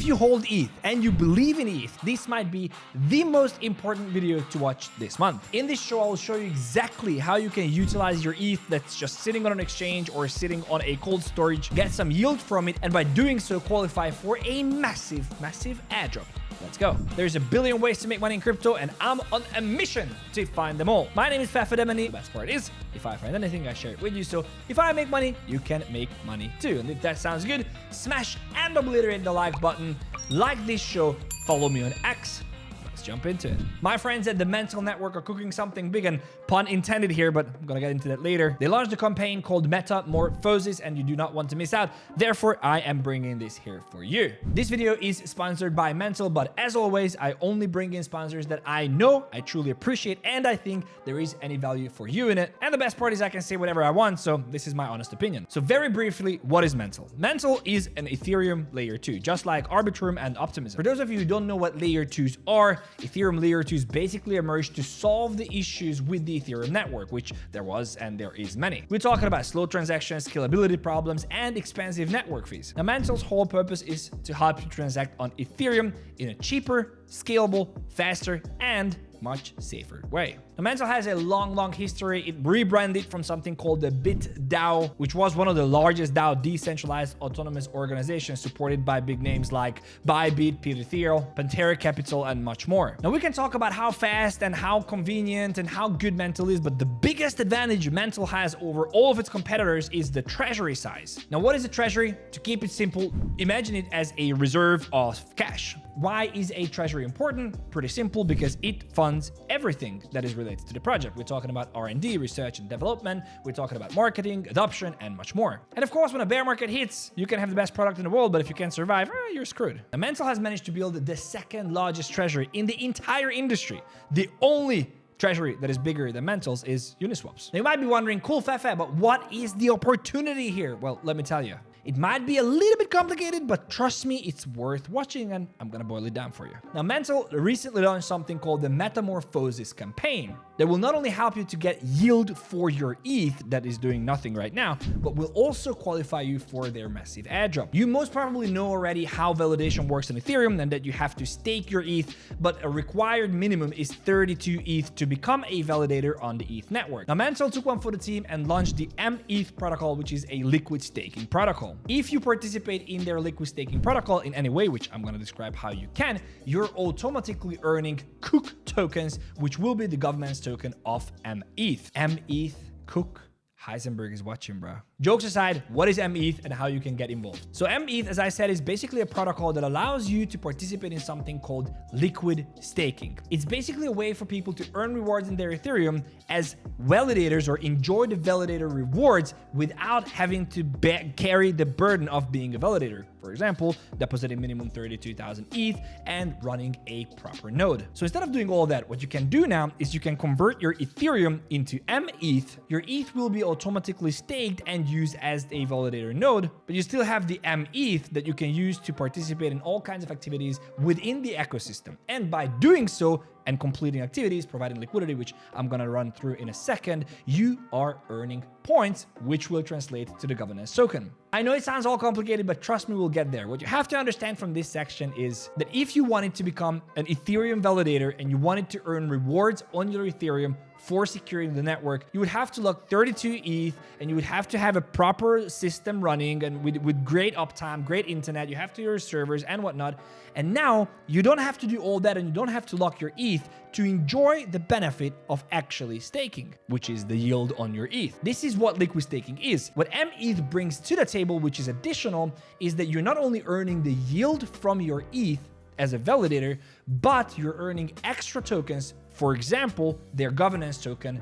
If you hold ETH and you believe in ETH, this might be the most important video to watch this month. In this show, I'll show you exactly how you can utilize your ETH that's just sitting on an exchange or sitting on a cold storage, get some yield from it, and by doing so qualify for a massive airdrop. Let's go. There's a billion ways to make money in crypto, and I'm on a mission to find them all. My name is 𝗏𝗏 𝗬𝗏. The best part is, if I find anything, I share it with you. So if I make money, you can make money too. And if that sounds good, smash and obliterate the like button. Like this show, follow me on X. Let's jump into it. My friends at the Mantle network are cooking something big, and pun intended here, but I'm gonna get into that later. They launched a campaign called Methamorphosis, and you do not want to miss out. Therefore, I am bringing this here for you. This video is sponsored by Mantle, but as always, I only bring in sponsors that I know, I truly appreciate, and I think there is any value for you in it. And the best part is I can say whatever I want, so this is my honest opinion. So very briefly, what is Mantle? Mantle is an Ethereum layer 2, just like Arbitrum and Optimism. For those of you who don't know what layer 2s are, Ethereum layer 2s basically emerged to solve the issues with the Ethereum network, which there was and there is many. We're talking about slow transactions, scalability problems, and expensive network fees. Now, Mantle's whole purpose is to help you transact on Ethereum in a cheaper, scalable, faster, and much safer way. Now, Mantle has a long history. It rebranded from something called the BitDAO, which was one of the largest DAO decentralized autonomous organizations supported by big names like Bybit, Peter Thiel, 𝗙𝗏𝗏 Capital, and much more. Now, we can talk about how fast and how convenient and how good Mantle is, but the biggest advantage Mantle has over all of its competitors is the treasury size. Now, what is a treasury? To keep it simple, imagine it as a reserve of cash. Why is a treasury important? Pretty simple, because it funds everything that is related to the project. We're talking about R&D, research and development. We're talking about marketing, adoption, and much more. And of course, when a bear market hits, you can have the best product in the world, but if you can't survive, you're screwed. Now, Mantle has managed to build the second largest treasury in the entire industry. The only treasury that is bigger than Mantle's is Uniswap's. Now, you might be wondering, cool 𝗏𝗏, but what is the opportunity here? Well, let me tell you. It might be a little bit complicated, but trust me, it's worth watching, and I'm gonna boil it down for you. Now, Mantle recently launched something called the Metamorphosis campaign that will not only help you to get yield for your ETH that is doing nothing right now, but will also qualify you for their massive airdrop. You most probably know already how validation works in Ethereum and that you have to stake your ETH, but a required minimum is 32 ETH to become a validator on the ETH network. Now, Mantle took one for the team and launched the mETH protocol, which is a liquid staking protocol. If you participate in their liquid staking protocol in any way, which I'm going to describe how you can, you're automatically earning 𝗏 tokens, which will be the government's token of mETH. mETH, 𝗏. Heisenberg is watching, bro. Jokes aside, what is mETH and how you can get involved? So mETH, as I said, is basically a protocol that allows you to participate in something called liquid staking. It's basically a way for people to earn rewards in their Ethereum as validators or enjoy the validator rewards without having to carry the burden of being a validator. For example, depositing minimum 32,000 ETH and running a proper node. So instead of doing all that, what you can do now is you can convert your Ethereum into mETH. Your ETH will be automatically staked and used as a validator node, but you still have the mETH that you can use to participate in all kinds of activities within the ecosystem. And by doing so and completing activities, providing liquidity, which I'm gonna run through in a second, you are earning points, which will translate to the governance token. I know it sounds all complicated, but trust me, we'll get there. What you have to understand from this section is that if you wanted to become an Ethereum validator and you wanted to earn rewards on your Ethereum for securing the network, you would have to lock 32 ETH and you would have to have a proper system running and with great uptime, great internet. You have to your servers and whatnot. And now you don't have to do all that and you don't have to lock your ETH to enjoy the benefit of actually staking, which is the yield on your ETH. This is what liquid staking is. What mETH brings to the table, which is additional, is that you're not only earning the yield from your ETH as a validator, but you're earning extra tokens. For example, their governance token,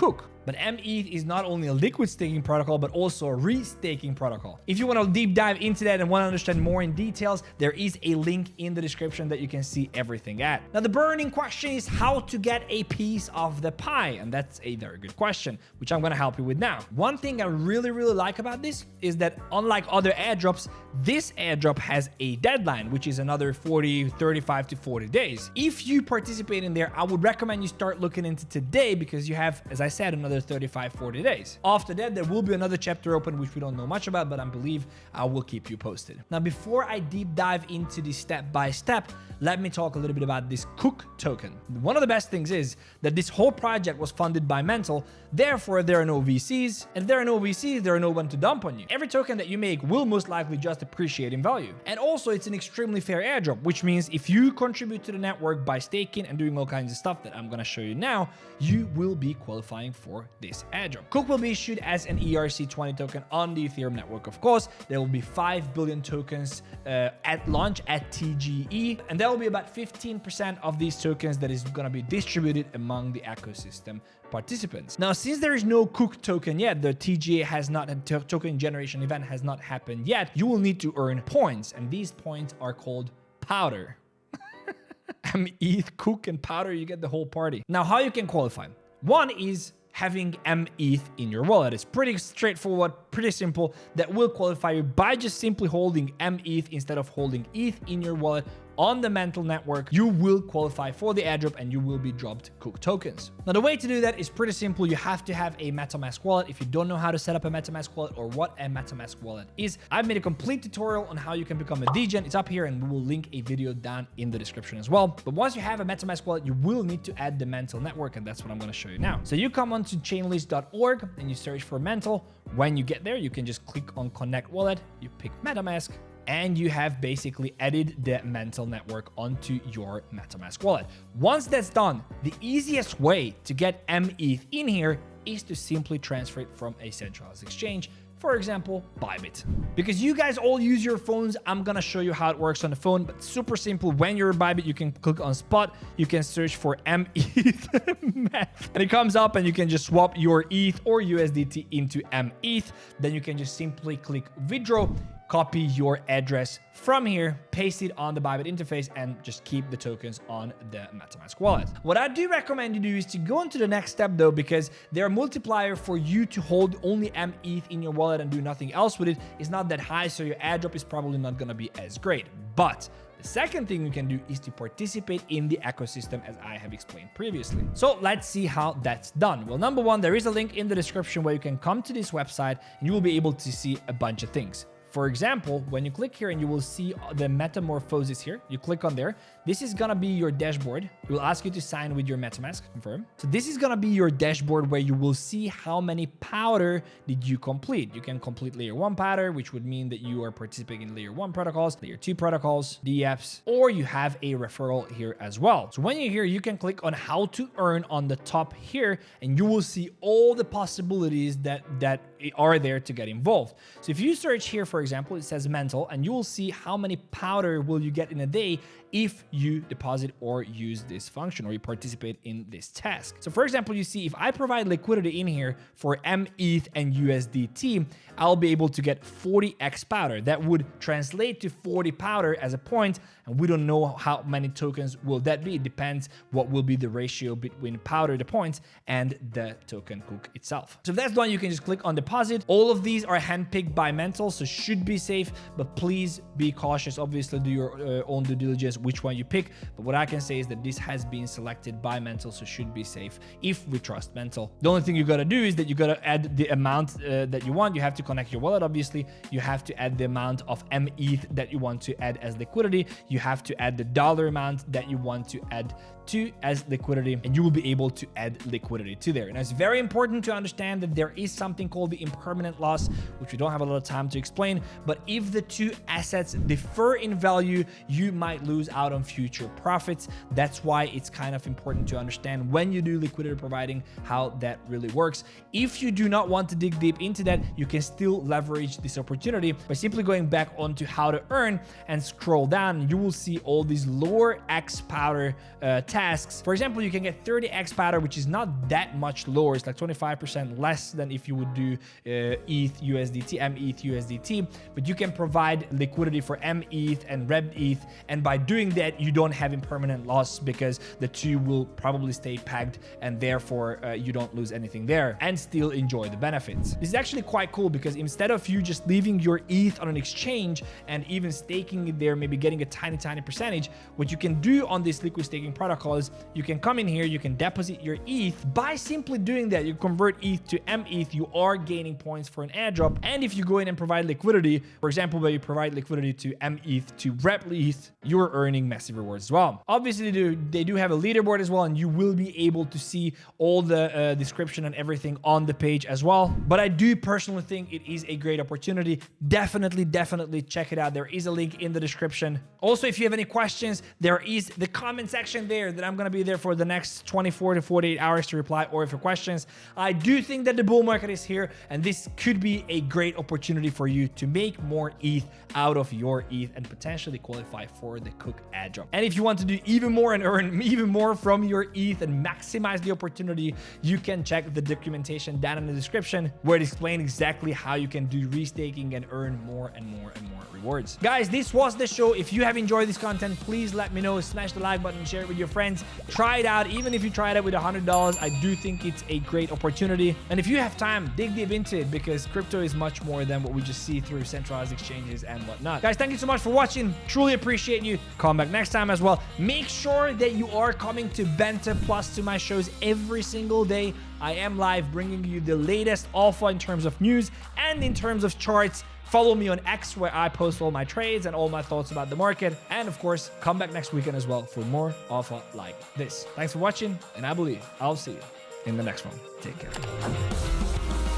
𝗏. But mETH is not only a liquid staking protocol, but also a restaking protocol. If you want to deep dive into that and want to understand more in details, there is a link in the description that you can see everything at. Now, the burning question is how to get a piece of the pie. And that's a very good question, which I'm going to help you with now. One thing I really like about this is that unlike other airdrops, this airdrop has a deadline, which is another 35 to 40 days. If you participate in there, I would recommend you start looking into today because you have, as I said, another another 35-40 days. After that, there will be another chapter open, which we don't know much about, but I believe I will keep you posted. Now, before I deep dive into the step-by-step, let me talk a little bit about this 𝗏 token. One of the best things is that this whole project was funded by Mantle, therefore there are no VCs, and if there are no VCs, there are no one to dump on you. Every token that you make will most likely just appreciate in value. And also, it's an extremely fair airdrop, which means if you contribute to the network by staking and doing all kinds of stuff that I'm going to show you now, you will be qualifying for this airdrop. 𝗏 will be issued as an ERC20 token on the Ethereum network, of course. There will be 5 billion tokens at launch at TGE, and there will be about 15% of these tokens that is going to be distributed among the ecosystem participants. Now, since there is no 𝗏 token yet, the TGA has not, token generation event has not happened yet, you will need to earn points, and these points are called powder. mETH, 𝗏, and powder, you get the whole party. Now, how you can qualify? One is having mETH in your wallet. It's pretty straightforward, pretty simple. That will qualify you by just simply holding mETH instead of holding ETH in your wallet on the Mantle network. You will qualify for the airdrop and you will be dropped 𝗏 tokens. Now, the way to do that is pretty simple. You have to have a MetaMask wallet. If you don't know how to set up a MetaMask wallet or what a MetaMask wallet is, I've made a complete tutorial on how you can become a degen. It's up here and we will link a video down in the description as well. But once you have a MetaMask wallet, you will need to add the Mantle network, and that's what I'm going to show you now. So you come onto chainlist.org and you search for Mantle. When you get there, you can just click on Connect Wallet. You pick MetaMask, and you have basically added the Mantle network onto your MetaMask wallet. Once that's done, the easiest way to get mETH in here is to simply transfer it from a centralized exchange, for example, Bybit. Because you guys all use your phones, I'm gonna show you how it works on the phone, but super simple. When you're Bybit, you can click on Spot, you can search for mETH, and it comes up and you can just swap your ETH or USDT into mETH. Then you can just simply click withdraw, copy your address from here, paste it on the Bybit interface, and just keep the tokens on the MetaMask wallet. What I do recommend you do is to go on to the next step though, because there are multiplier for you to hold only mETH in your wallet and do nothing else with it is not that high, so your airdrop is probably not gonna be as great. But the second thing you can do is to participate in the ecosystem, as I have explained previously. So let's see how that's done. Well, number one, there is a link in the description where you can come to this website and you will be able to see a bunch of things. For example, when you click here and you will see the Metamorphosis here, you click on there. This is gonna be your dashboard. It will ask you to sign with your MetaMask, confirm. So this is gonna be your dashboard where you will see how many powder did you complete. You can complete layer 1 powder, which would mean that you are participating in layer 1 protocols, layer 2 protocols, DFs, or you have a referral here as well. So when you're here, you can click on how to earn on the top here, and you will see all the possibilities that are there to get involved. So if you search here, for example, it says Mantle, and you will see how many powder will you get in a day if you deposit or use this function or you participate in this task. So for example, you see if I provide liquidity in here for mETH and USDT, I'll be able to get 40x powder. That would translate to 40 powder as a point, and we don't know how many tokens will that be. It depends what will be the ratio between powder, the points, and the token 𝗏 itself. So if that's done, you can just click on deposit. All of these are handpicked by Mantle, so should be safe, but please be cautious. Obviously, do your own due diligence which one you pick, but what I can say is that this has been selected by Mantle, so should be safe if we trust Mantle. The only thing you gotta do is that you gotta add the amount that you want. You have to connect your wallet, obviously. You have to add the amount of mETH that you want to add as liquidity. You have to add the dollar amount that you want to add to as liquidity, and you will be able to add liquidity to there. And it's very important to understand that there is something called the impermanent loss, which we don't have a lot of time to explain, but if the two assets differ in value, you might lose out on future profits. That's why it's kind of important to understand when you do liquidity providing how that really works. If you do not want to dig deep into that, you can still leverage this opportunity by simply going back onto how to earn and scroll down. You will see all these lower X powder tasks. For example, you can get 30x powder, which is not that much lower. It's like 25% less than if you would do ETH USDT, mETH USDT, but you can provide liquidity for mETH and REBETH, and by doing that, you don't have impermanent loss because the two will probably stay pegged, and therefore you don't lose anything there and still enjoy the benefits. This is actually quite cool because instead of you just leaving your ETH on an exchange and even staking it there, maybe getting a tiny percentage, what you can do on this liquid staking protocol because you can come in here, you can deposit your ETH. By simply doing that, you convert ETH to mETH, you are gaining points for an airdrop. And if you go in and provide liquidity, for example, where you provide liquidity to mETH to 𝗵𝗏, you're earning massive rewards as well. Obviously, they do have a leaderboard as well, and you will be able to see all the description and everything on the page as well. But I do personally think it is a great opportunity. Definitely check it out. There is a link in the description. Also, if you have any questions, there is the comment section there that I'm going to be there for the next 24 to 48 hours to reply or if your questions. I do think that the bull market is here, and this could be a great opportunity for you to make more ETH out of your ETH and potentially qualify for the Cook airdrop. And if you want to do even more and earn even more from your ETH and maximize the opportunity, you can check the documentation down in the description where it explains exactly how you can do restaking and earn more and more rewards. Guys, this was the show. If you have enjoyed this content, please let me know. Smash the like button, share it with your friends. Try it out. Even if you try it out with $100, I do think it's a great opportunity. And if you have time, dig deep into it, because crypto is much more than what we just see through centralized exchanges and whatnot. Guys, thank you so much for watching. Truly appreciate you. Come back next time as well. Make sure that you are coming to Benta Plus to my shows every single day. I am live bringing you the latest alpha in terms of news and in terms of charts. Follow me on X, where I post all my trades and all my thoughts about the market. And of course, come back next weekend as well for more alpha like this. Thanks for watching, and I believe I'll see you in the next one. Take care.